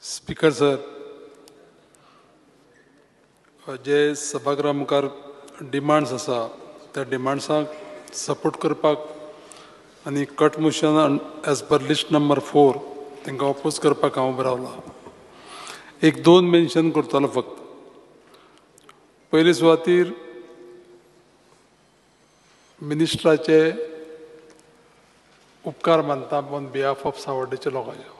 Speaker sir, जे सभागृहा मुखार demands आसा त्या डिमांड्सांक सपोर्ट करपाक आनी cut motion as per list number 4 तांकां ऑपोज करपाक हांव उबो रावला. एक दोन मेन्शन करतलो फक्त. पयले सुवातेर मिनिस्टराचे उपकार मानता ऑन बिहाफ ऑफ सावड्डेच्या लोकांचे.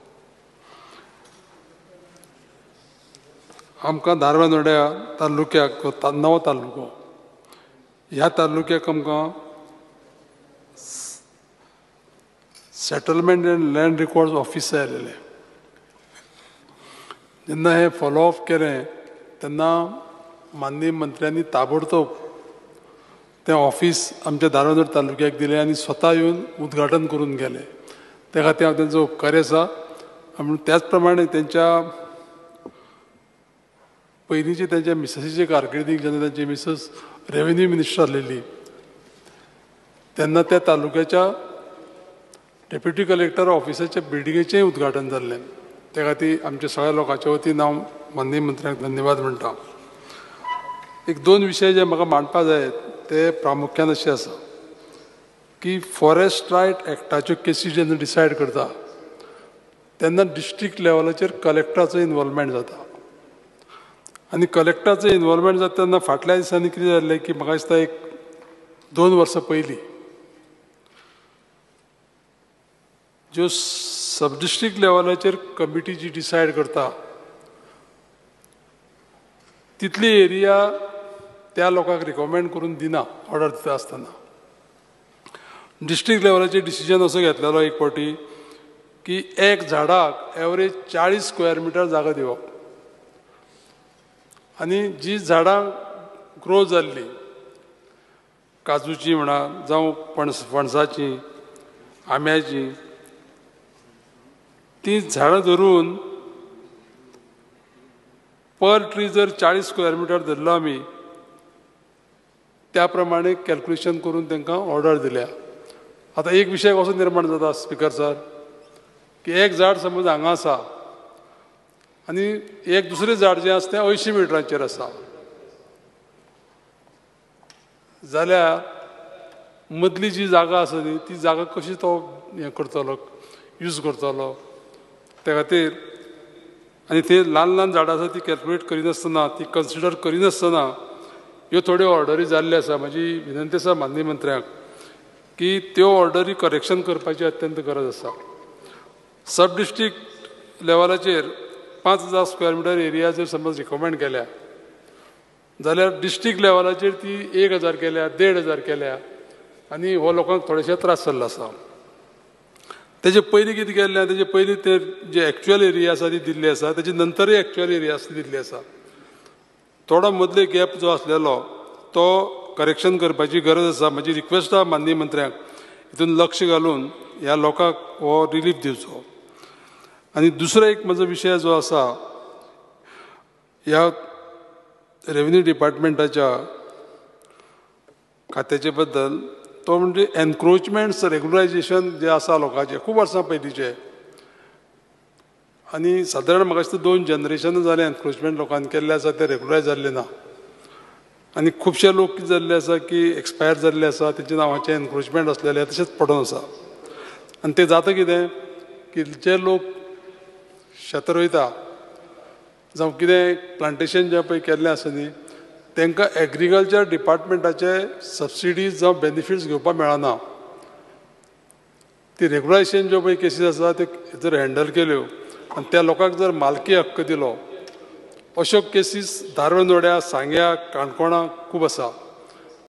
आमकां धारबांदोड्या तालुक्याक नवो तालुको, ह्या तालुक्याक आमकां settlement and land records office आयलेले. जेन्ना हे फॉलो अप केलें तेन्ना माननीय मंत्र्यांनी ताबडतोब तें ऑफिस आमच्या धारबांदोड तालुक्याक दिलें आनी स्वता येवन उद्घाटन करून गेले. त्या खातीर हांव तेंचो उपकारी आसा. आनी त्याच प्रमाणे तेंच्या पयलींचे तेंच्या मिसेसीचे कारकिर्दीक जेन्ना तेंची मिसेस रेव्हेन्यू मिनिस्टर आसलेली तेन्ना त्या तालुक्याच्या डेप्युटी कलेक्टर ऑफिसाच्या बिल्डिंगेचेंय उद्घाटन जाल्लें. त्या खातीर आमच्या सगळ्या लोकांच्या वतीन हांव माननीय मंत्र्यांक धन्यवाद म्हणटा. एक दोन विशय जे म्हाका मांडपा जाय ते प्रामुख्यान अशें आसा की फॉरेस्ट रायट एक्टाच्यो केसी जेन्ना डिसायड करता तेन्ना डिस्ट्रिक्ट लेवलाचेर कलेक्टराचो इनवॉल्वमेंट जाता. आनी कलेक्टराचो इनवॉल्वमेंट जाता तेन्ना फाटल्या दिसांनी कितें जाल्लें की म्हाका दिसता एक 2 वर्सां पयलीं ज्यो सब डिस्ट्रिक्ट लेवलाचेर कमिटी जी डिसायड करता तितली एरिया त्या लोकांक रिकमेंड करून दिना ऑर्डर दिता आसतना. डिस्ट्रिक्ट लेवलाचेर डिसिजन असो घेतलेलो एक फावटी की एक झाडाक एवरेज 40 स्क्वेअर मिटर जागा दिवप आनी जी झाडां ग्रो जाल्ली काजूची म्हणा जावं फणसाची आंब्याची ती झाडां धरून पर ट्री जर 40 स्क्वेअर मिटर धरलो आमी त्या प्रमाणे कॅल्क्युलेशन करून तांकां ऑर्डर दिल्या. आतां एक विशय कसो निर्माण जाता स्पीकर सर की एक झाड समज हांगा आसा आनी एक दुसरें झाड जें आसा तें 80 मिटरांचेर आसा जाल्यार मदली जी जागा आसा न्ही ती जागा कशी तो हें करतलो यूज करतलो. त्या खातीर आनी ती ल्हान ल्हान झाडां आसा ती कॅल्क्युलेट करिनासतना ती कन्सिडर करिनासतना ह्यो थोड्यो ऑर्डरी जाल्ल्यो आसा. म्हजी विनंती आसा माननीय मंत्र्याक की त्यो ऑर्डरी करेक्शन करपाची अत्यंत गरज आसा. सब डिस्ट्रिक्ट लेवलाचेर 5000 स्क्वेअर मिटर एरिया जर समज रिकमेंड केल्या जाल्यार डिस्ट्रिक्ट लेवलाचेर ती 1000 केल्या 1500 केल्या आनी हो लोकांक थोडेशे त्रास जाल्लो आसा. तेजे पयलीं कितें केल्लें तेजे पयलीं ते जे एक्चुअल एरिया आसा ती दिल्ली आसा तेजे नंतरूय एक्चुअल एरिया आसा ती दिल्ली आसा. थोडो मदले गॅप जो आसलेलो तो करेक्शन करपाची गरज आसा. म्हजी रिक्वेस्ट आसा माननीय मंत्र्यांक हितून लक्ष घालून ह्या लोकांक हो रिलीफ दिवचो. आनी दुसरो एक म्हजो विशय जो आसा ह्या रेव्हेन्यू डिपार्टमेंटाच्या खात्याचे बद्दल तो म्हणजे एनक्रोचमेंट्स रेग्युलरायजेशन जे आसा लोकांचे खूब वर्सां पयलींचे आनी सादारण म्हाका दिसता 2 जनरेशनां जालें एनक्रोचमेंट लोकांनी केल्ले आसा ते रेग्युलरायज जाल्ले ना. आनी खुबशे लोक कितें जाल्ले आसा की एक्सपायर जाल्ले आसा तेच्या नांवाचें एनक्रोचमेंट आसलेले तशेंच पडून आसा. आनी तें जाता कितें की जे लोक शेत रोयता जावं कितें प्लांटेशन जें पळय केल्लें आसा न्ही तांकां एग्रीकल्चर डिपार्टमेंटाचे सबसिडीज जावं बेनिफिट्स घेवपाक मेळना. ती रेग्युलायजेशन ज्यो पळय केसीस आसा त्यो जर हँडल केल्यो आनी त्या लोकांक जर मालकी हक्क दिलो अश्यो केसीस धारबांदोड्या सांग्या काणकोणा खूब आसा.